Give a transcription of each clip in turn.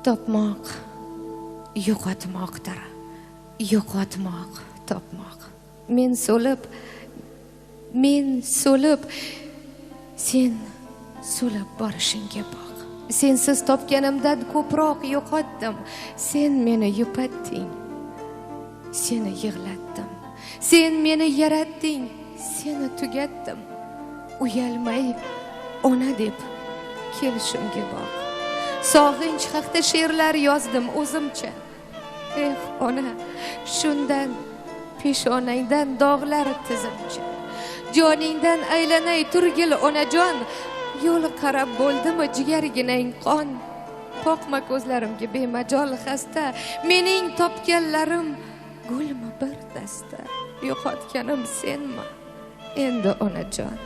Topmoq yo'qotmoqdir, yo'qotmoq topmoq. Men so'lib, sen so'lib borishingga boq. Sensiz topganimdan ko'proq yo'qotdim. Sen meni yupatding, seni yig'latdim. Sen meni yaratding, seni tugatdim. Uyalmay ona deb kelishimga boq. Sog'inch haqida she'rlar yozdim o'zimcha. Ona, shundan peshonangdan dog'lar tizimcha. Joningdan aylanay turgil onajon. Yo'l qarab bo'ldimi jigarginang qon. Poqma ko'zlarimga bemajol xasta. Mening topganlarim gulmi bir dasta. Yo'qotganim senmi endi onajon.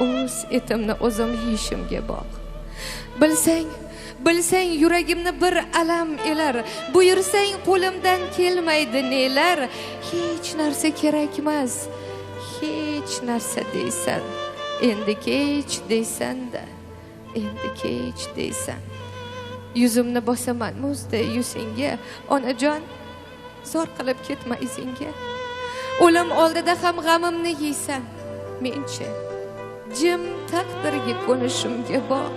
O'z etimni o'zim yeyishimga boq. Bilsang yuragimni bir alam elar. Buyursang qo'limdan kelmaydi nelar. Hech narsa kerakmas, hech narsa deysan. Endi kech deysan-da, endi kech deysan. Yuzimni bosaman muzday yuzingga, onajon, zor qilib ketma izingga. O'lim oldida ham g'amimni yeysan. Menchi jim taqdirga ko'nishimga boq.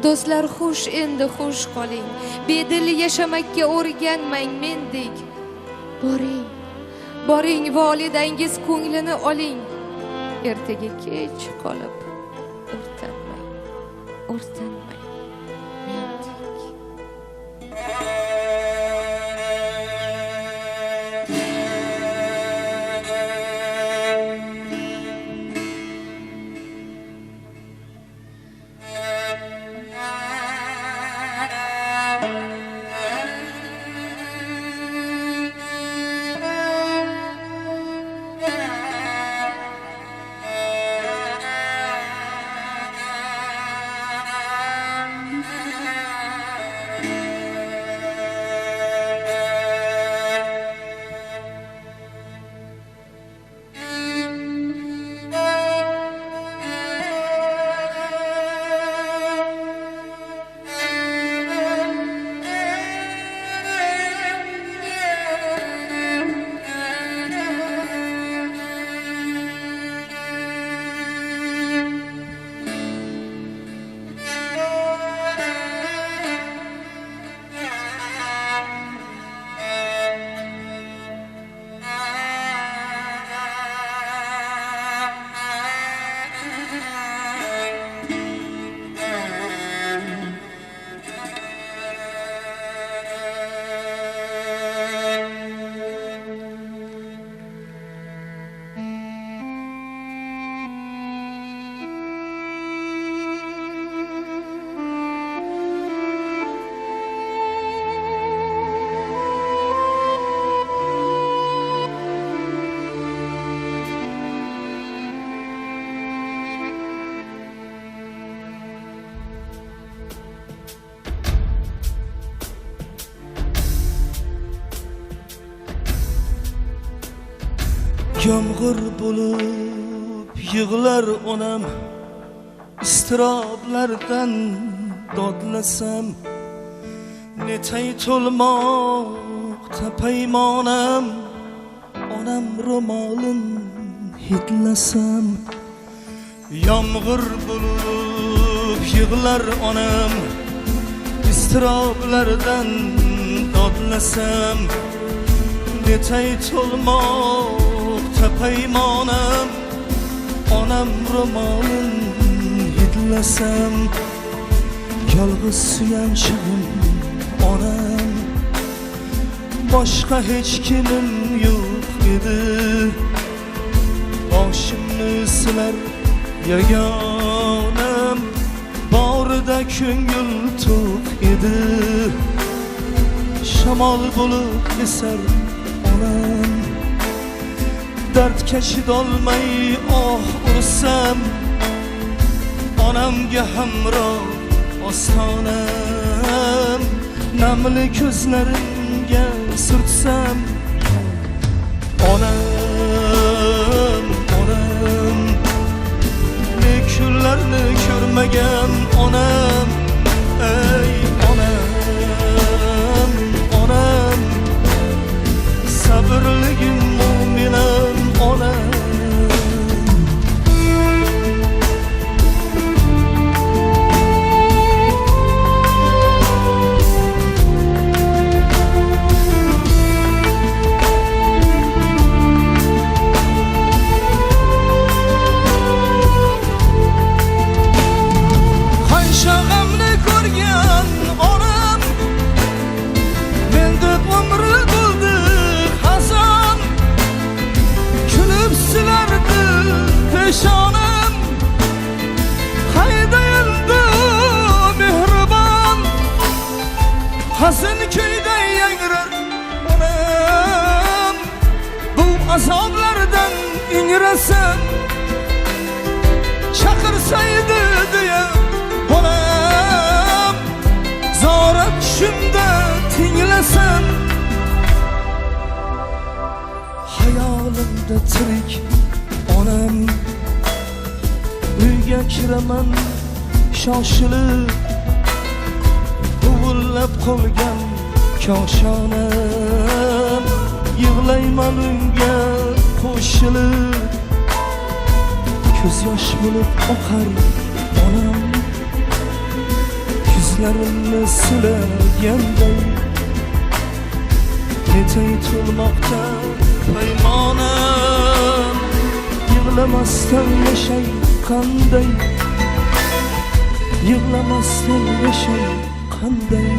Do'stlar xush, endi xush qoling. Bedil yashamakka o'rganmang mendek. Boring volidangiz ko'nglini oling. Ertaga kech qolib o'rtanmang mendek. Yomg'ir bo'lib yig'lar onam, istiroblardan dodlasam. Netay to'lmoqda paymonam, onam ro'molin hidlasam. Yomg'ir bo'lib yig'lar onam, istiroblardan dodlasam. Netay to'lmoqda paymonam, onam ro'molin hidlasam. Yolg'iz suyanchig'im onam, boshqa hech kimim yo'q edi. Boshimni silar yagonam, borida ko'ngil to'q edi. Shamol bo'lib esar onam, dardga chidolmay oh ursam. Onamga hamroh ostonam, namli ko'zlarimga surtsam. Onam, ne kunlarni ko'rmagan onam, ey onam, onam, sabrligim mo'minim onam. Şağamni ko'rgan onam, men deb umri bo'ldi hazon, kulib silardi peshonam, hayda endi mehribon, hazin kuyda yangrar onam, bu azoblardan ingrasam, chaqirsaydi deya onam, zora tushimda tinglasam, hayolimda tirik onam, uyga kiraman shoshilib, uvullab qolgan koshonam, yig'layman unga qo'shilib, ko'z yosh bo'lib oqar onam, yuzlarimni silaganday, netay to'lmoqda paymonam, yig'lamasdan yashay qanday, yig'lamasdan yashay qanday.